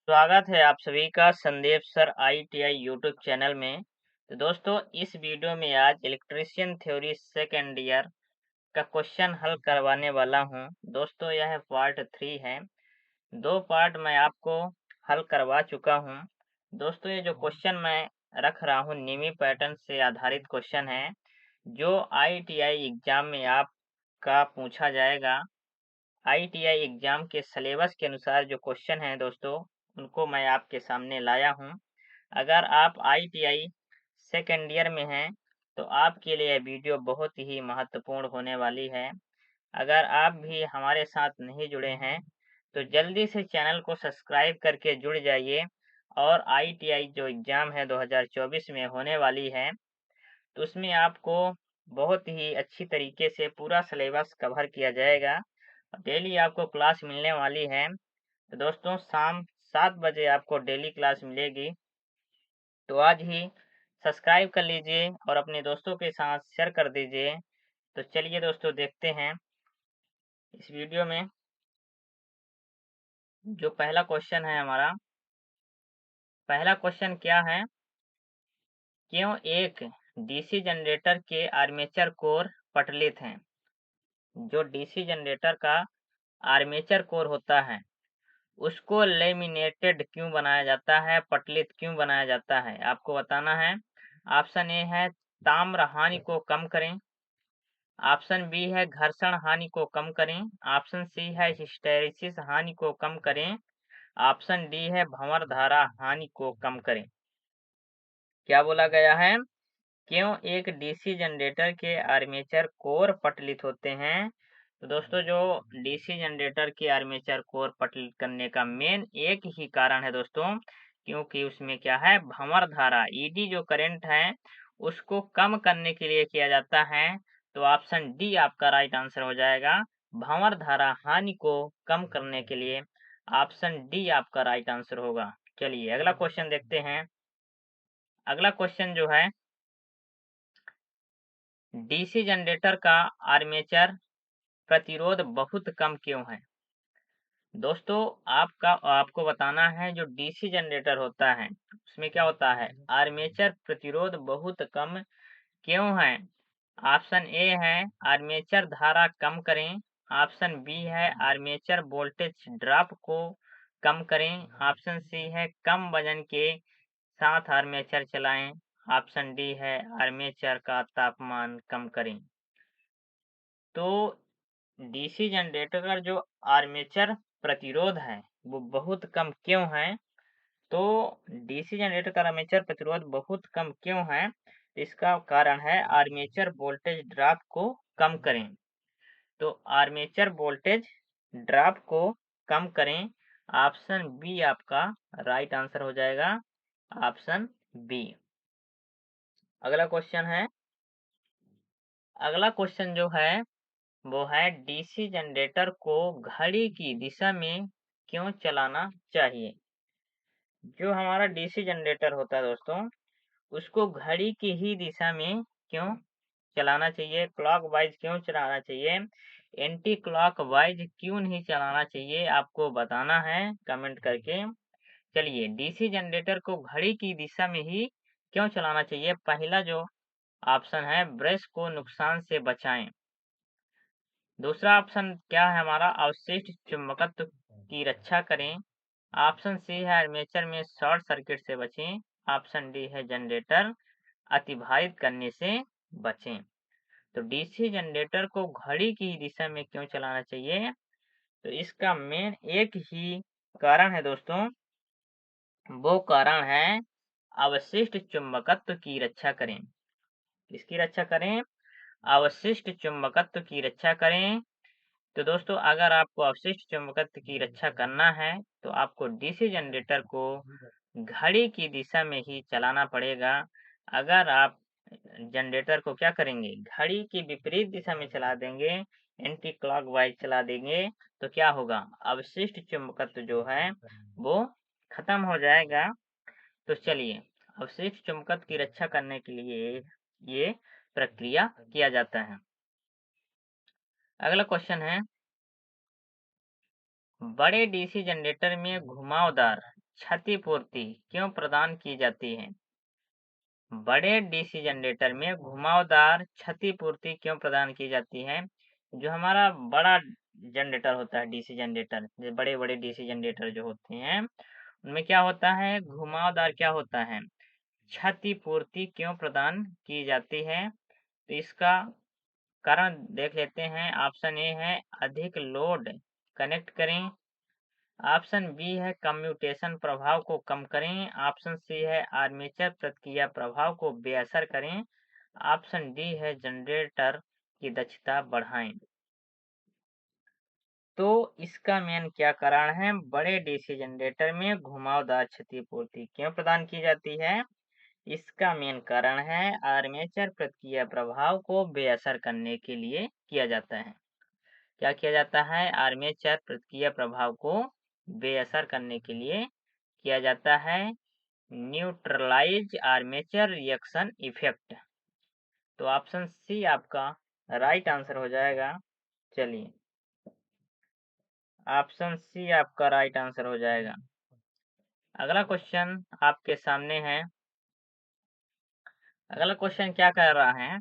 स्वागत है आप सभी का Sandeep sir ITI YouTube channel में। तो दोस्तों इस वीडियो में आज इलेक्ट्रीशियन थ्योरी सेकेंड ईयर का क्वेश्चन हल करवाने वाला हूं। दोस्तों यह पार्ट 3 है। दो पार्ट मैं आपको हल करवा चुका हूं। दोस्तों ये जो क्वेश्चन मैं रख रहा हूं नीमी पैटर्न से आधारित क्वेश्चन है जो आईटीआई एग्जाम में आपका पूछा जाएगा। आईटीआई एग्जाम के सिलेबस के अनुसार जो क्वेश्चन हैं दोस्तों उनको मैं आपके सामने लाया हूं। अगर आप आईटीआई सेकेंड ईयर में हैं तो आपके लिए यह वीडियो बहुत ही महत्वपूर्ण होने वाली है। अगर आप भी हमारे साथ नहीं जुड़े हैं तो जल्दी से चैनल को सब्सक्राइब करके जुड़ जाइए। और आईटीआई जो एग्जाम है 2024 में होने वाली है तो उसमें आपको बहुत ही अच्छी तरीके से पूरा सिलेबस कवर किया जाएगा। डेली आपको क्लास मिलने वाली है। तो दोस्तों शाम 7 बजे आपको डेली क्लास मिलेगी। तो आज ही सब्सक्राइब कर लीजिए और अपने दोस्तों के साथ शेयर कर दीजिए। तो चलिए दोस्तों देखते हैं इस वीडियो में जो पहला क्वेश्चन है हमारा। पहला क्वेश्चन क्या है, क्यों एक डीसी जनरेटर के आर्मेचर कोर पटलित हैं। जो डीसी जनरेटर का आर्मेचर कोर होता है उसको लेमिनेटेड क्यों बनाया जाता है, पटलित क्यों बनाया जाता है, आपको बताना है। ऑप्शन ए है ताम्र हानि को कम करें। ऑप्शन बी है घर्षण हानि को कम करें। ऑप्शन सी है हिस्टैरिसीस हानि को कम करें। ऑप्शन डी है भंवर धारा हानि को कम करें। क्या बोला गया है, क्यों एक डीसी जनरेटर के आर्मेचर कोर पटलित होते हैं। तो दोस्तों जो डीसी जनरेटर के आर्मेचर कोर पटलित करने का मेन एक ही कारण है दोस्तों, क्योंकि उसमें क्या है भंवर धारा ईडी जो करंट है उसको कम करने के लिए किया जाता है। तो ऑप्शन डी आपका राइट आंसर हो जाएगा, भंवर धारा हानि को कम करने के लिए ऑप्शन डी आपका राइट आंसर होगा। चलिए अगला क्वेश्चन देखते हैं। अगला क्वेश्चन जो है, डीसी जनरेटर का आर्मेचर प्रतिरोध बहुत कम क्यों है। दोस्तों आपको बताना है जो डीसी जनरेटर होता है उसमें क्या होता है आर्मेचर प्रतिरोध बहुत कम क्यों है। ऑप्शन ए है आर्मेचर धारा कम करें। ऑप्शन बी है आर्मेचर वोल्टेज ड्रॉप को कम करें। ऑप्शन सी है कम वजन के साथ आर्मेचर चलाएं। ऑप्शन डी है आर्मेचर का तापमान कम करें। तो डीसी जनरेटर का जो आर्मेचर प्रतिरोध है वो बहुत कम क्यों है। तो डीसी जनरेटर का आर्मेचर प्रतिरोध बहुत कम क्यों है, इसका कारण है आर्मेचर वोल्टेज ड्रॉप को कम करें। तो आर्मेचर वोल्टेज ड्रॉप को कम करें। ऑप्शन बी आपका राइट आंसर हो जाएगा, ऑप्शन बी। अगला क्वेश्चन है, अगला क्वेश्चन जो है वो है डीसी जनरेटर को घड़ी की दिशा में क्यों चलाना चाहिए। जो हमारा डीसी जनरेटर होता है दोस्तों उसको घड़ी की ही दिशा में क्यों चलाना चाहिए, क्लॉक वाइज क्यों चलाना चाहिए, एंटी क्लॉक वाइज क्यों नहीं चलाना चाहिए, आपको बताना है कमेंट करके। चलिए डीसी जनरेटर को घड़ी की दिशा में ही क्यों चलाना चाहिए। पहला जो ऑप्शन है ब्रश को नुकसान से बचाएं। दूसरा ऑप्शन क्या है हमारा अवशिष्ट चुंबकत्व की रक्षा करें। ऑप्शन सी है आर्मेचर में शॉर्ट सर्किट से बचें। ऑप्शन डी है जनरेटर अतिभारित करने से बचें। तो डीसी जनरेटर को घड़ी की दिशा में क्यों चलाना चाहिए, तो इसका मेन एक ही कारण है दोस्तों, वो कारण है अवशिष्ट चुंबकत्व की रक्षा करें। किसकी रक्षा करें, अवशिष्ट चुंबकत्व की रक्षा करें। तो दोस्तों अगर आपको अवशिष्ट चुंबकत्व की रक्षा करना है तो आपको डीसी जनरेटर को घड़ी की दिशा में ही चलाना पड़ेगा। अगर आप जनरेटर को क्या करेंगे घड़ी की विपरीत दिशा में चला देंगे, एंटी क्लॉकवाइज चला देंगे, तो क्या होगा अवशिष्ट चुंबकत्व जो है वो खत्म हो जाएगा। तो चलिए अवशिष्ट चुंबकत्व की रक्षा करने के लिए ये प्रक्रिया किया जाता है। अगला क्वेश्चन है, बड़े डीसी जनरेटर में घुमावदार क्षतिपूर्ति क्यों प्रदान की जाती है? बड़े डीसी जनरेटर में घुमावदार क्षतिपूर्ति क्यों प्रदान की जाती है? जो हमारा बड़ा जनरेटर होता है, डीसी जनरेटर, जो बड़े-बड़े डीसी जनरेटर जो होते हैं, उनमें क्या होता है, घुमावदार क्या होता है, क्षतिपूर्ति क्यों प्रदान की जाती है? तो इसका कारण देख लेते हैं। ऑप्शन ए है अधिक लोड कनेक्ट करें। ऑप्शन बी है कम्यूटेशन प्रभाव को कम करें। ऑप्शन सी है आर्मेचर प्रतिक्रिया प्रभाव को बेअसर करें। ऑप्शन डी है जनरेटर की दक्षता बढ़ाएं। तो इसका मेन क्या कारण है, बड़े डीसी जनरेटर में घुमावदार क्षतिपूर्ति क्यों प्रदान की जाती है? इसका मेन कारण है आर्मेचर प्रतिक्रिया प्रभाव को बेअसर करने के लिए किया जाता है। क्या किया जाता है? आर्मेचर प्रतिक्रिया प्रभाव को बेअसर करने के लिए किया जाता है। Neutralise armature reaction effect. तो ऑप्शन सी आपका राइट आंसर हो जाएगा। चलिए, ऑप्शन सी आपका राइट आंसर हो जाएगा। अगला क्वेश्चन आपके सामने है। अगला क्वेश्चन क्या कह रहा है,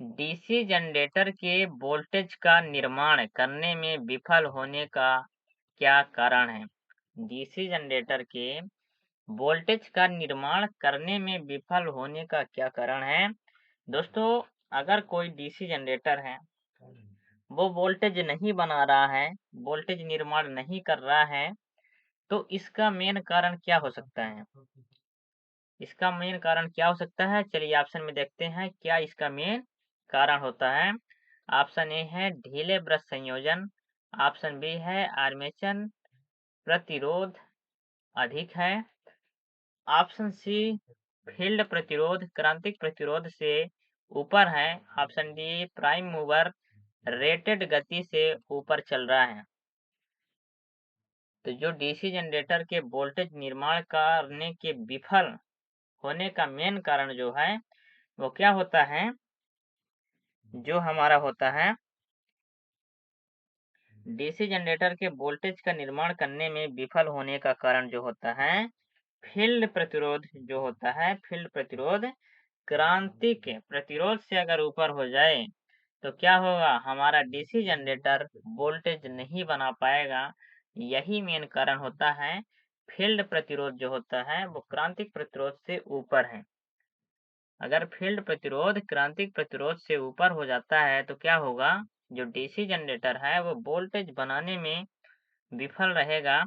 डीसी जनरेटर के वोल्टेज का निर्माण करने में विफल होने का क्या कारण है? डीसी जनरेटर के वोल्टेज का निर्माण करने में विफल होने का क्या कारण है? दोस्तों, अगर कोई डीसी जनरेटर है, वो वोल्टेज नहीं बना रहा है, वोल्टेज निर्माण नहीं कर रहा है, तो इसका मेन कारण क्या हो सकता है? इसका मेन कारण क्या हो सकता है? चलिए ऑप्शन में देखते हैं क्या इसका मेन कारण होता है। ऑप्शन ए है ढीले ब्रश संयोजन। ऑप्शन बी है आर्मेचर प्रतिरोध अधिक है। ऑप्शन सी फील्ड प्रतिरोध क्रांतिक प्रतिरोध से ऊपर है। Option D prime mover rated गति से ऊपर चल रहा है। तो जो डीसी जनरेटर के वोल्टेज निर्माण करने के विफल होने का मेन कारण जो है, वो क्या होता है, जो हमारा होता है डीसी जनरेटर के वोल्टेज का निर्माण करने में विफल होने का कारण जो होता है, फील्ड प्रतिरोध जो होता है, फील्ड प्रतिरोध क्रांतिक प्रतिरोध से अगर ऊपर हो जाए तो क्या होगा, हमारा डीसी जनरेटर वोल्टेज नहीं बना पाएगा। यही मेन कारण होता है। फील्ड प्रतिरोध जो होता है वो क्रांतिक प्रतिरोध से ऊपर है। अगर फील्ड प्रतिरोध क्रांतिक प्रतिरोध से ऊपर हो जाता है तो क्या होगा, जो डीसी जनरेटर है वो वोल्टेज बनाने में विफल रहेगा।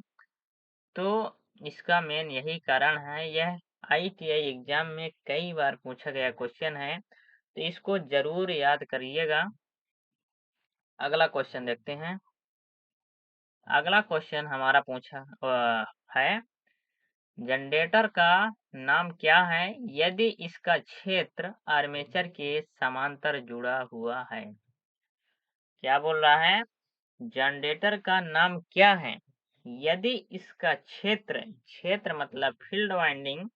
तो इसका मेन यही कारण है। यह आईटीआई एग्जाम में कई बार पूछा गया क्वेश्चन है, तो इसको जरूर याद करिएगा। अगला क्वेश्चन देखते हैं। अगला क्वेश्चन हमारा पूछा है, जनरेटर का नाम क्या है यदि इसका क्षेत्र आर्मेचर के समांतर जुड़ा हुआ है? क्या बोल रहा है, जनरेटर का नाम क्या है यदि इसका क्षेत्र, क्षेत्र मतलब फील्ड वाइंडिंग,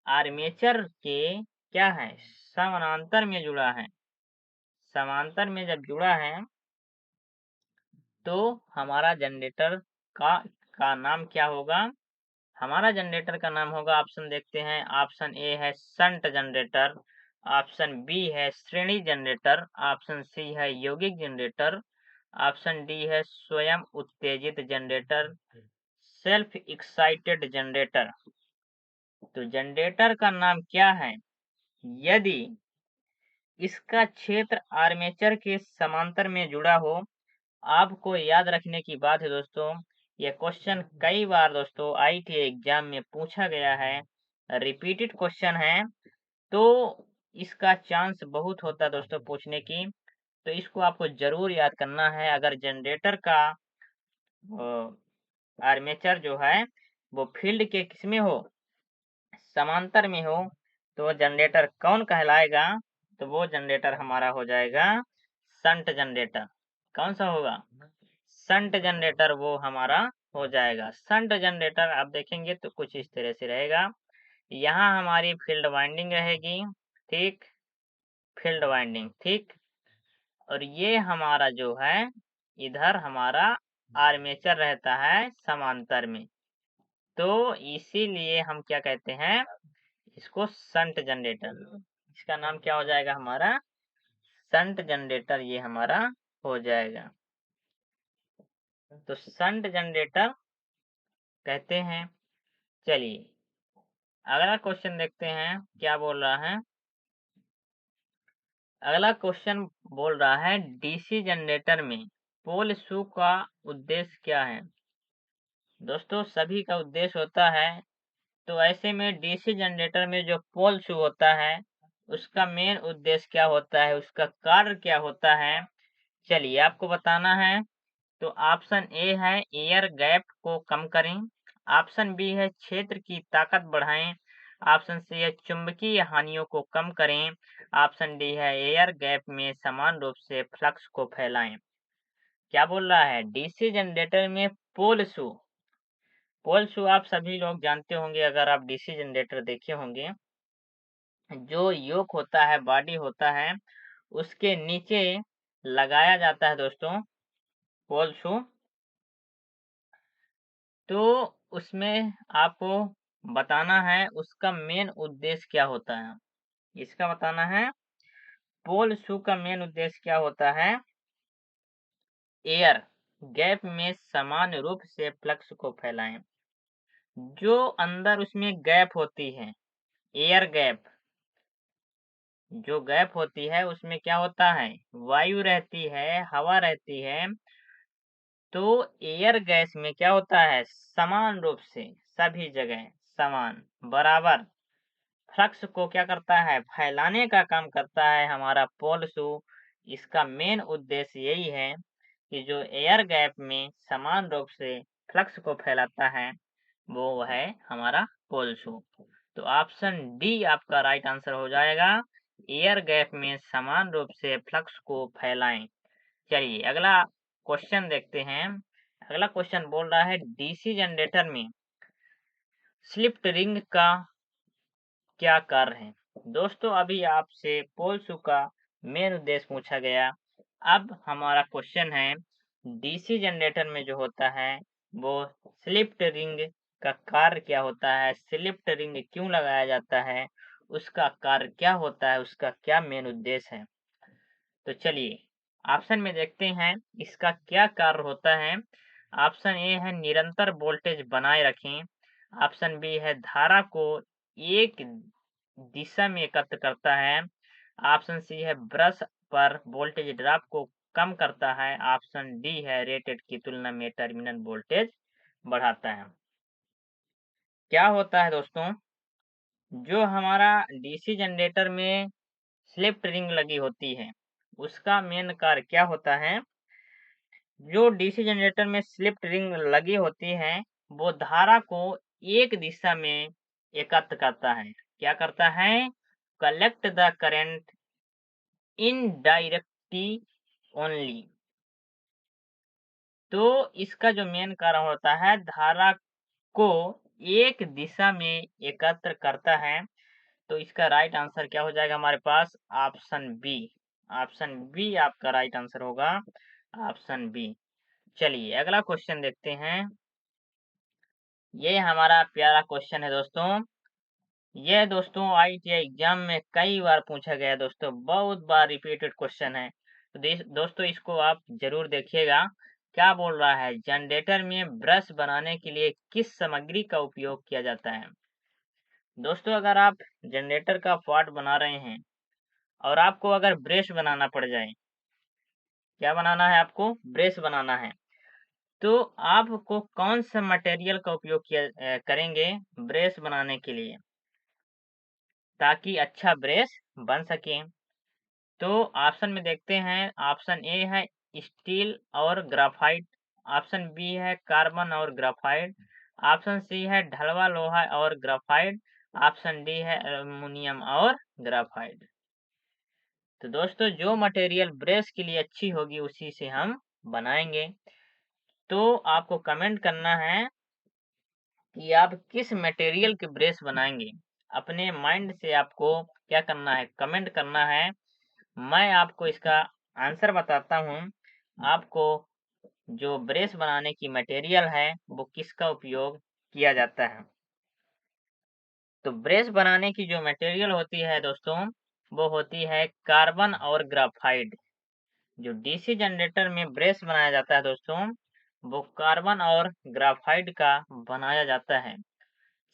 आर्मेचर के क्या है, समानांतर में जुड़ा है। समांतर में जब जुड़ा है तो हमारा जनरेटर का नाम क्या होगा? हमारा जनरेटर का नाम होगा, ऑप्शन देखते हैं। ऑप्शन ए है शंट जनरेटर। ऑप्शन बी है श्रेणी जनरेटर। ऑप्शन सी है यौगिक जनरेटर। ऑप्शन डी है स्वयं उत्तेजित जनरेटर, सेल्फ एक्साइटेड जनरेटर। तो जनरेटर का नाम क्या है यदि इसका क्षेत्र आर्मेचर के समांतर में जुड़ा हो? आपको याद रखने की बात है दोस्तों, यह क्वेश्चन कई बार दोस्तों आईटीआई एग्जाम में पूछा गया है, रिपीटेड क्वेश्चन है, तो इसका चांस बहुत होता है दोस्तों पूछने की। तो इसको आपको जरूर याद करना है। अगर जनरेटर का आर्मेचर जो है वो फील्ड के किसमें हो, समांतर में हो, तो जनरेटर कौन कहलाएगा? तो वो जनरेटर हमारा हो जाएगा शंट जनरेटर। कौन सा होगा? शंट जनरेटर वो हमारा हो जाएगा। शंट जनरेटर आप देखेंगे तो कुछ इस तरह से रहेगा। यहाँ हमारी फील्ड वाइंडिंग रहेगी, ठीक, फील्ड वाइंडिंग, ठीक। और ये हमारा जो है इधर हमारा आर्मेचर रहता है समांतर में। तो इसीलिए हम क्या कहते हैं इसको शंट जनरेटर। इसका नाम क्या हो जाएगा हमारा शंट जनरेटर, ये हमारा हो जाएगा। तो शंट जनरेटर कहते हैं। चलिए अगला क्वेश्चन देखते हैं क्या बोल रहा है। अगला क्वेश्चन बोल रहा है डीसी जनरेटर में पोल शू का उद्देश्य क्या है। दोस्तों सभी का उद्देश्य होता है, तो ऐसे में डीसी जनरेटर में जो पोल शू होता है उसका मेन उद्देश्य क्या होता है, उसका कार्य क्या होता है, चलिए आपको बताना है। तो ऑप्शन ए है एयर गैप को कम करें, ऑप्शन बी है क्षेत्र की ताकत बढ़ाएं, ऑप्शन सी है चुंबकीय हानियों को कम करें, ऑप्शन डी है एयर गैप में समान रूप से फ्लक्स को फैलाएं। क्या बोल रहा है डीसी जनरेटर में पोल शू। पोल शू आप सभी लोग जानते होंगे, अगर आप डीसी जनरेटर देखे होंगे, जो योक होता है, बॉडी होता है, उसके नीचे लगाया जाता है दोस्तों पोल शू। तो उसमें आपको बताना है उसका मेन उद्देश्य क्या होता है, इसका बताना है। पोल शू का मेन उद्देश्य क्या होता है, एयर गैप में समान रूप से फ्लक्स को फैलाएं। जो अंदर उसमें गैप होती है, एयर गैप, जो गैप होती है उसमें क्या होता है, वायु रहती है, हवा रहती है। तो एयर गैस में क्या होता है, समान रूप से सभी जगह समान बराबर फ्लक्स को क्या करता है, फैलाने का काम करता है हमारा पोल शू। इसका मेन उद्देश्य यही है कि जो एयर गैप में समान रूप से फ्लक्स को फैलाता है वो है हमारा पोल शू। तो ऑप्शन डी आपका राइट आंसर हो जाएगा, एयर गैप में समान रूप से फ्लक्स को फैलाएं। चलिए अगला क्वेश्चन देखते हैं। अगला क्वेश्चन बोल रहा है डीसी जनरेटर में स्लिप रिंग का क्या कार्य है। दोस्तों अभी आपसे पोल शू का मेन उद्देश्य पूछा गया। अब हमारा क्वेश्चन है डीसी जनरेटर में जो होता है वो स्लिप रिंग का कार्य क्या होता है, स्लिप रिंग क्यों लगाया जाता है, उसका कार्य क्या होता है, उसका क्या मेन उद्देश्य है। तो चलिए ऑप्शन में देखते हैं इसका क्या कार्य होता है। ऑप्शन ए है निरंतर वोल्टेज बनाए रखें, ऑप्शन बी है धारा को एक दिशा में एकत्र करता है, ऑप्शन सी है ब्रश पर वोल्टेज ड्रॉप को कम करता है, ऑप्शन डी है रेटेड की तुलना में टर्मिनल वोल्टेज बढ़ाता है। क्या होता है दोस्तों, जो हमारा डीसी जनरेटर में स्लिप रिंग लगी होती है उसका मेन कार्य क्या होता है। जो डीसी जनरेटर में स्लिप रिंग लगी होती है वो धारा को एक दिशा में एकत्र करता है। क्या करता है, collect the current in directly only. तो इसका जो मेन कारण होता है धारा को एक दिशा में एकत्र करता है। तो इसका राइट आंसर क्या हो जाएगा हमारे पास, ऑप्शन बी। ऑप्शन बी आपका राइट आंसर होगा, ऑप्शन बी। चलिए अगला क्वेश्चन देखते हैं। ये हमारा प्यारा क्वेश्चन है दोस्तों। यह दोस्तों आईटीआई एग्जाम में कई बार पूछा गया दोस्तों, बहुत बार रिपीटेड क्वेश्चन है। तो दोस्तों इसको आप जरूर देखिएगा। क्या बोल रहा है, जनरेटर में ब्रश बनाने के लिए किस सामग्री का उपयोग किया जाता है। दोस्तों अगर आप जनरेटर का पार्ट बना रहे हैं और आपको अगर ब्रश बनाना पड़ जाए, क्या बनाना है आपको, ब्रश बनाना है, तो आपको कौन सा मटेरियल का उपयोग करेंगे ब्रश बनाने के लिए, ताकि अच्छा ब्रश बन सके। तो ऑप्शन में देखते हैं, ऑप्शन ए है स्टील और ग्राफाइट, ऑप्शन बी है कार्बन और ग्राफाइट, ऑप्शन सी है ढलवा लोहा और ग्राफाइट, ऑप्शन डी है एल्युमिनियम और ग्राफाइट। तो दोस्तों जो मटेरियल ब्रश के लिए अच्छी होगी उसी से हम बनाएंगे। तो आपको कमेंट करना है कि आप किस मटेरियल के ब्रश बनाएंगे। अपने माइंड से आपको क्या करना है, कमेंट करना है। मैं आपको इसका आंसर बताता हूँ। आपको जो ब्रश बनाने की मटेरियल है वो किसका उपयोग किया जाता है। तो ब्रश बनाने की जो मटेरियल होती है दोस्तों, वो होती है कार्बन और ग्राफाइट। जो डीसी जनरेटर में ब्रश बनाया जाता है दोस्तों, वो कार्बन और ग्राफाइट का बनाया जाता है।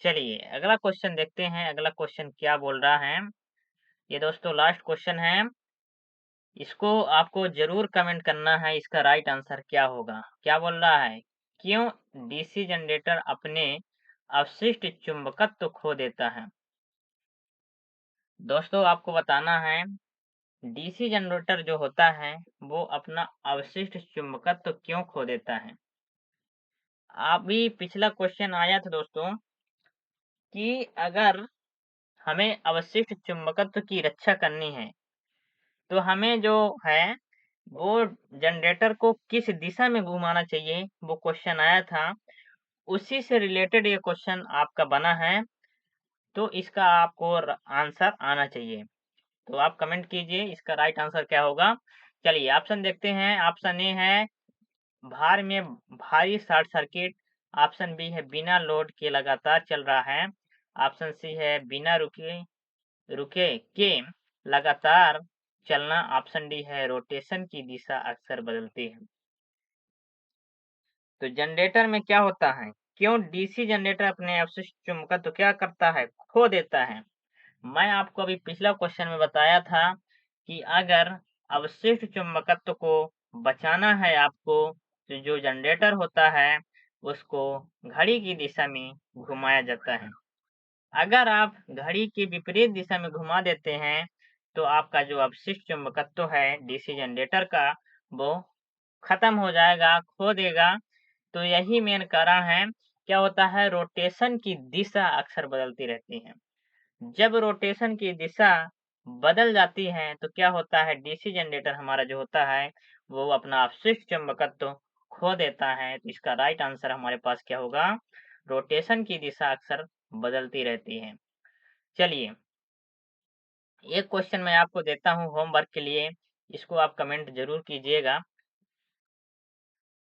चलिए अगला क्वेश्चन देखते हैं, अगला क्वेश्चन क्या बोल रहा है। ये दोस्तों लास्ट क्वेश्चन है, इसको आपको जरूर कमेंट करना है, इसका राइट आंसर क्या होगा। क्या बोल रहा है, क्यों डीसी जनरेटर अपने अवशिष्ट चुंबकत्व खो देता है। दोस्तों आपको बताना है, डीसी जनरेटर जो होता है वो अपना अवशिष्ट चुंबकत्व क्यों खो देता है। अभी पिछला क्वेश्चन आया था दोस्तों कि अगर हमें अवशिष्ट चुंबकत्व की रक्षा करनी है तो हमें जो है वो जनरेटर को किस दिशा में घुमाना चाहिए, वो क्वेश्चन आया था। उसी से रिलेटेड ये क्वेश्चन आपका बना है, तो इसका आपको आंसर आना चाहिए। तो आप कमेंट कीजिए इसका राइट आंसर क्या होगा। चलिए ऑप्शन देखते हैं। ऑप्शन ए है भार में भारी शॉर्ट सर्किट। ऑप्शन बी है बिना लोड के लगातार चल रहा है। ऑप्शन सी है बिना रुके रुके के लगातार चलना। ऑप्शन डी है रोटेशन की दिशा अक्सर बदलती है। तो जनरेटर में क्या होता है, क्यों डीसी जनरेटर अपने अवशिष्ट चुंबकत्व तो क्या करता है, खो देता है। मैं आपको अभी पिछला क्वेश्चन में बताया था कि अगर अवशिष्ट चुंबकत्व को बचाना है आपको, तो जो जनरेटर होता है उसको घड़ी की दिशा में घुमाया जाता है। अगर आप घड़ी की विपरीत दिशा में घुमा देते हैं तो आपका जो अवशिष्ट चुंबकत्व है डीसी जनरेटर का, वो खत्म हो जाएगा, खो देगा। तो यही मेन कारण है। क्या होता है, रोटेशन की दिशा अक्सर बदलती रहती है। जब रोटेशन की दिशा बदल जाती है तो क्या होता है, डीसी जनरेटर हमारा जो होता है वो अपना अवशिष्ट चुंबकत्व खो देता है। तो इसका राइट आंसर हमारे पास क्या होगा, रोटेशन की दिशा अक्सर बदलती रहती है। चलिए एक क्वेश्चन मैं आपको देता हूँ होमवर्क के लिए, इसको आप कमेंट जरूर कीजिएगा।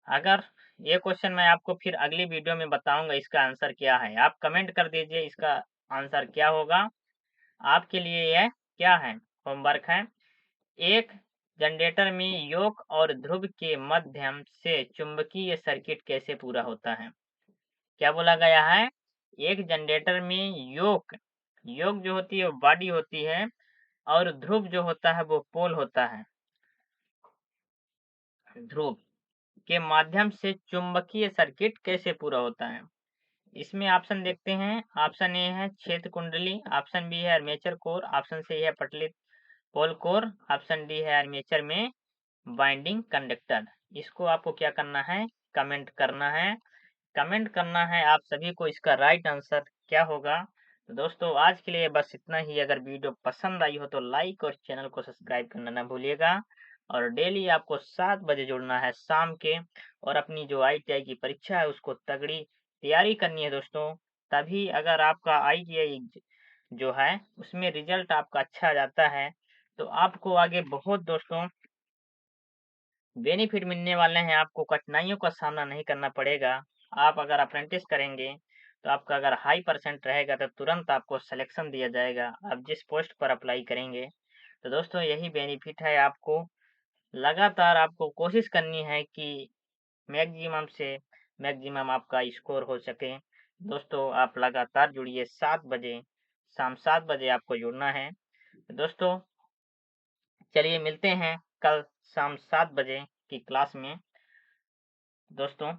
अगर ये क्वेश्चन मैं आपको फिर अगली वीडियो में बताऊंगा इसका आंसर क्या है, आप कमेंट कर दीजिए इसका आंसर क्या होगा। आपके लिए यह क्या है, होमवर्क है। एक जनरेटर में योक और ध्रुव के माध्यम से चुंबकीय सर्किट कैसे पूरा होता है। क्या बोला गया है, एक जनरेटर में योक योक जो होती है वो बॉडी होती है, और ध्रुव जो होता है वो पोल होता है। ध्रुव के माध्यम से चुंबकीय सर्किट कैसे पूरा होता है। इसमें ऑप्शन देखते हैं। ऑप्शन ए है क्षेत्र कुंडली। ऑप्शन बी है आर्मेचर कोर। ऑप्शन सी है पटली पोल कोर। ऑप्शन डी है आर्मेचर में बाइंडिंग कंडक्टर। इसको आपको क्या करना है, कमेंट करना है। कमेंट करना है आप सभी को इसका राइट आंसर क्या होगा। तो दोस्तों आज के लिए बस इतना ही। अगर वीडियो पसंद आई हो तो लाइक और चैनल को सब्सक्राइब करना ना भूलिएगा। और डेली आपको 7 बजे जुड़ना है शाम के, और अपनी जो ITI की परीक्षा है उसको तगड़ी तैयारी करनी है दोस्तों। तभी अगर आपका ITI जो है उसमें रिजल्ट आपका अच्छा आ जाता है तो आपको आगे बहुत दोस्तों बेनिफिट मिलने वाले हैं। आपको कठिनाइयों का सामना नहीं करना पड़ेगा। आप अगर अप्रेंटिस करेंगे तो आपका अगर हाई परसेंट रहेगा तो तुरंत आपको सिलेक्शन दिया जाएगा, आप जिस पोस्ट पर अप्लाई करेंगे। तो दोस्तों यही बेनिफिट है। आपको लगातार आपको कोशिश करनी है कि मैक्सिमम से मैक्सिमम आपका स्कोर हो सके। दोस्तों आप लगातार जुड़िए 7 बजे, शाम 7 बजे आपको जुड़ना है। तो दोस्तों चलिए मिलते हैं कल शाम 7 बजे की क्लास में दोस्तों।